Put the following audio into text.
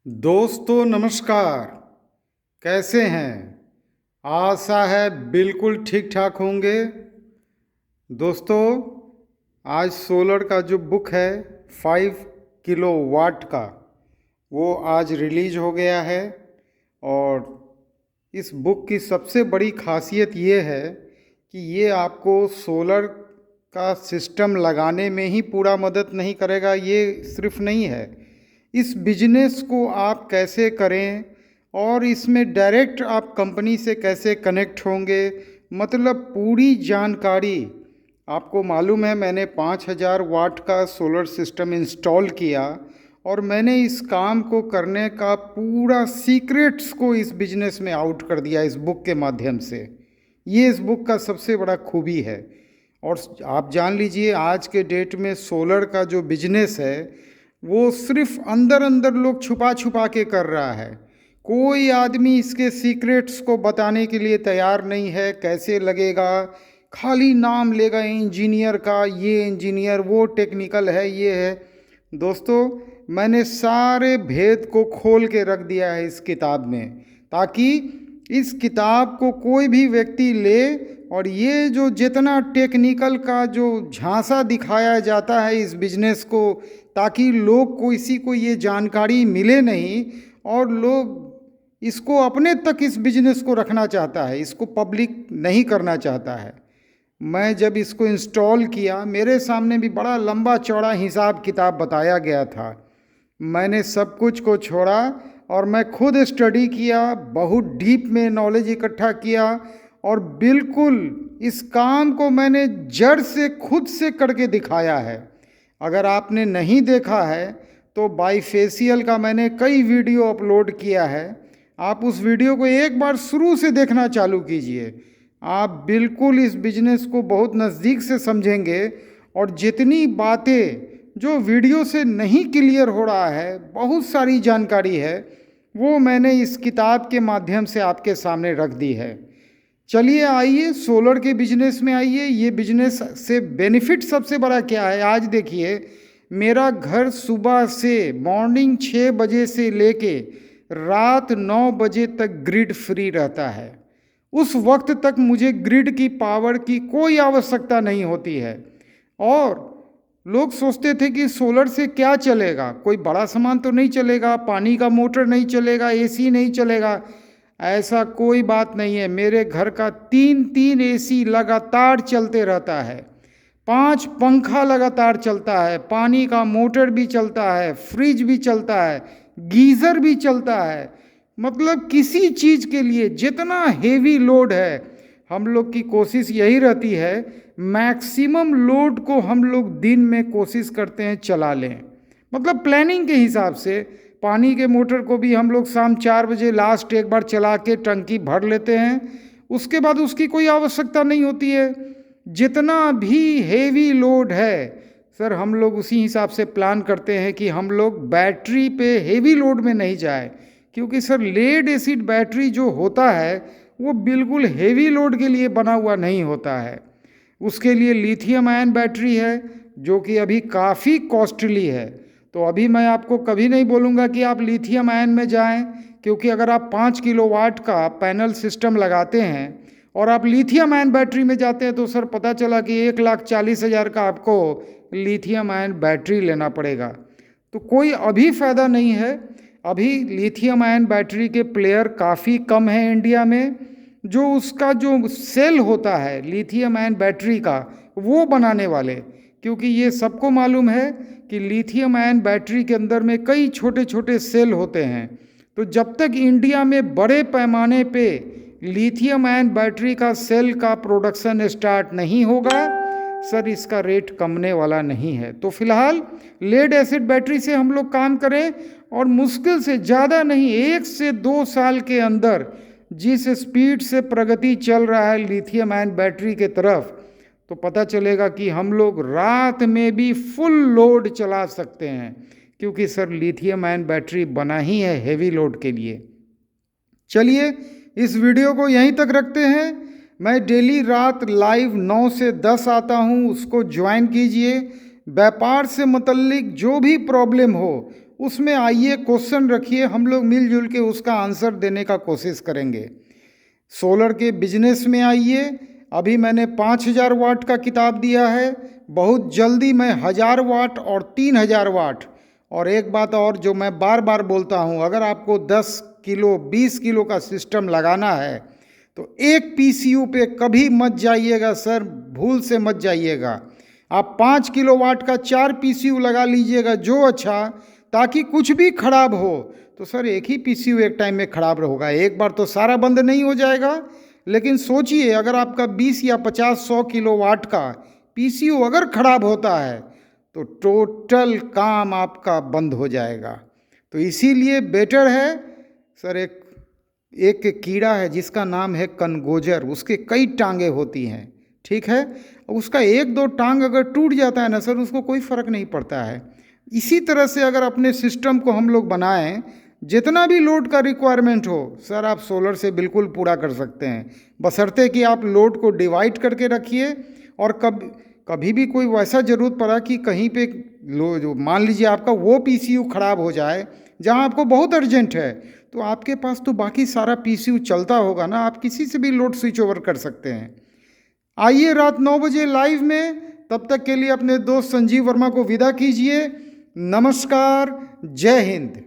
दोस्तों नमस्कार। कैसे हैं? आशा है बिल्कुल ठीक ठाक होंगे। दोस्तों, आज सोलर का जो बुक है 5 किलो वाट का, वो आज रिलीज हो गया है। और इस बुक की सबसे बड़ी खासियत ये है कि ये आपको सोलर का सिस्टम लगाने में ही पूरा मदद नहीं करेगा। ये सिर्फ नहीं है, इस बिजनेस को आप कैसे करें और इसमें डायरेक्ट आप कंपनी से कैसे कनेक्ट होंगे, मतलब पूरी जानकारी आपको मालूम है। मैंने 5000 वाट का सोलर सिस्टम इंस्टॉल किया और मैंने इस काम को करने का पूरा सीक्रेट्स को इस बिजनेस में आउट कर दिया इस बुक के माध्यम से। ये इस बुक का सबसे बड़ा खूबी है। और आप जान लीजिए, आज के डेट में सोलर का जो बिजनेस है वो सिर्फ अंदर अंदर लोग छुपा छुपा के कर रहा है। कोई आदमी इसके सीक्रेट्स को बताने के लिए तैयार नहीं है। कैसे लगेगा, खाली नाम लेगा इंजीनियर का, ये इंजीनियर, वो टेक्निकल है, ये है। दोस्तों, मैंने सारे भेद को खोल के रख दिया है इस किताब में, ताकि इस किताब को कोई भी व्यक्ति ले और ये जो जितना टेक्निकल का जो झांसा दिखाया जाता है इस बिजनेस को, ताकि लोग को इसी को ये जानकारी मिले नहीं और लोग इसको अपने तक इस बिजनेस को रखना चाहता है, इसको पब्लिक नहीं करना चाहता है। मैं जब इसको इंस्टॉल किया, मेरे सामने भी बड़ा लंबा चौड़ा हिसाब किताब बताया गया था। मैंने सब कुछ को छोड़ा और मैं खुद स्टडी किया, बहुत डीप में नॉलेज इकट्ठा किया और बिल्कुल इस काम को मैंने जड़ से खुद से करके दिखाया है। अगर आपने नहीं देखा है तो बाईफेशियल का मैंने कई वीडियो अपलोड किया है। आप उस वीडियो को एक बार शुरू से देखना चालू कीजिए। आप बिल्कुल इस बिजनेस को बहुत नज़दीक से समझेंगे और जितनी बातें जो वीडियो से नहीं क्लियर हो रहा है, बहुत सारी जानकारी है, वो मैंने इस किताब के माध्यम से आपके सामने रख दी है। चलिए आइए सोलर के बिजनेस में आइए। ये बिजनेस से बेनिफिट सबसे बड़ा क्या है, आज देखिए। मेरा घर सुबह से मॉर्निंग 6 बजे से लेके रात 9 बजे तक ग्रिड फ्री रहता है। उस वक्त तक मुझे ग्रिड की पावर की कोई आवश्यकता नहीं होती है। और लोग सोचते थे कि सोलर से क्या चलेगा, कोई बड़ा सामान तो नहीं चलेगा, पानी का मोटर नहीं चलेगा, एसी नहीं चलेगा। ऐसा कोई बात नहीं है। मेरे घर का 3 एसी लगातार चलते रहता है, 5 पंखा लगातार चलता है, पानी का मोटर भी चलता है, फ्रिज भी चलता है, गीज़र भी चलता है। मतलब किसी चीज़ के लिए जितना हेवी लोड है, हम लोग की कोशिश यही रहती है मैक्सिमम लोड को हम लोग दिन में कोशिश करते हैं चला लें। मतलब प्लानिंग के हिसाब से पानी के मोटर को भी हम लोग शाम 4 बजे लास्ट एक बार चला के टंकी भर लेते हैं। उसके बाद उसकी कोई आवश्यकता नहीं होती है। जितना भी हेवी लोड है सर, हम लोग उसी हिसाब से प्लान करते हैं कि हम लोग बैटरी पे हेवी लोड में नहीं जाए, क्योंकि सर लेड एसिड बैटरी जो होता है वो बिल्कुल हेवी लोड के लिए बना हुआ नहीं होता है। उसके लिए लिथियम आयन बैटरी है जो कि अभी काफ़ी कॉस्टली है। तो अभी मैं आपको कभी नहीं बोलूँगा कि आप लिथियम आयन में जाएं, क्योंकि अगर आप 5 किलो वाट का पैनल सिस्टम लगाते हैं और आप लिथियम आयन बैटरी में जाते हैं तो सर पता चला कि 1,40,000 का आपको लिथियम आयन बैटरी लेना पड़ेगा। तो कोई अभी फ़ायदा नहीं है। अभी लिथियम आयन बैटरी के प्लेयर काफ़ी कम हैं इंडिया में। जो उसका जो सेल होता है लिथियम आयन बैटरी का, वो बनाने वाले, क्योंकि ये सबको मालूम है कि लिथियम आयन बैटरी के अंदर में कई छोटे छोटे सेल होते हैं। तो जब तक इंडिया में बड़े पैमाने पे लिथियम आयन बैटरी का सेल का प्रोडक्शन स्टार्ट नहीं होगा सर, इसका रेट कमने वाला नहीं है। तो फिलहाल लेड एसिड बैटरी से हम लोग काम करें और मुश्किल से ज़्यादा नहीं 1 से 2 साल के अंदर जिस स्पीड से प्रगति चल रहा है लिथियम आयन बैटरी के तरफ, तो पता चलेगा कि हम लोग रात में भी फुल लोड चला सकते हैं, क्योंकि सर लिथियम आयन बैटरी बना ही है हेवी लोड के लिए। चलिए इस वीडियो को यहीं तक रखते हैं। मैं डेली रात लाइव 9 से 10 आता हूं, उसको ज्वाइन कीजिए। व्यापार से मुतल्लिक जो भी प्रॉब्लम हो उसमें आइए, क्वेश्चन रखिए, हम लोग मिलजुल के उसका आंसर देने का कोशिश करेंगे। सोलर के बिजनेस में आइए। अभी मैंने 5000 वाट का किताब दिया है, बहुत जल्दी मैं 1000 वाट और 3000 वाट। और एक बात और जो मैं बार बार बोलता हूँ, अगर आपको 10 किलो 20 किलो का सिस्टम लगाना है तो एक पीसीयू पे कभी मत जाइएगा सर, भूल से मत जाइएगा। आप 5 किलो वाट का 4 पीसीयू लगा लीजिएगा जो अच्छा, ताकि कुछ भी खराब हो तो सर एक ही पीसीयू एक टाइम में खराब होगा, एक बार तो सारा बंद नहीं हो जाएगा। लेकिन सोचिए, अगर आपका 20 या 50 100 किलो वाट का पीसीयू अगर खराब होता है तो टोटल काम आपका बंद हो जाएगा। तो इसीलिए बेटर है सर, एक कीड़ा है जिसका नाम है कनगोजर, उसके कई टांगे होती हैं, ठीक है। उसका एक दो टांग अगर टूट जाता है ना सर, उसको कोई फर्क नहीं पड़ता है। इसी तरह से अगर अपने सिस्टम को हम लोग बनाएं, जितना भी लोड का रिक्वायरमेंट हो सर, आप सोलर से बिल्कुल पूरा कर सकते हैं, बशर्ते कि आप लोड को डिवाइड करके रखिए। और कभी भी कोई वैसा ज़रूरत पड़ा कि कहीं पे जो मान लीजिए आपका वो पीसीयू खराब हो जाए जहां आपको बहुत अर्जेंट है, तो आपके पास तो बाकी सारा पीसीयू चलता होगा ना, आप किसी से भी लोड स्विच ओवर कर सकते हैं। आइए रात 9 बजे लाइव में। तब तक के लिए अपने दोस्त संजीव वर्मा को विदा कीजिए। नमस्कार, जय हिंद।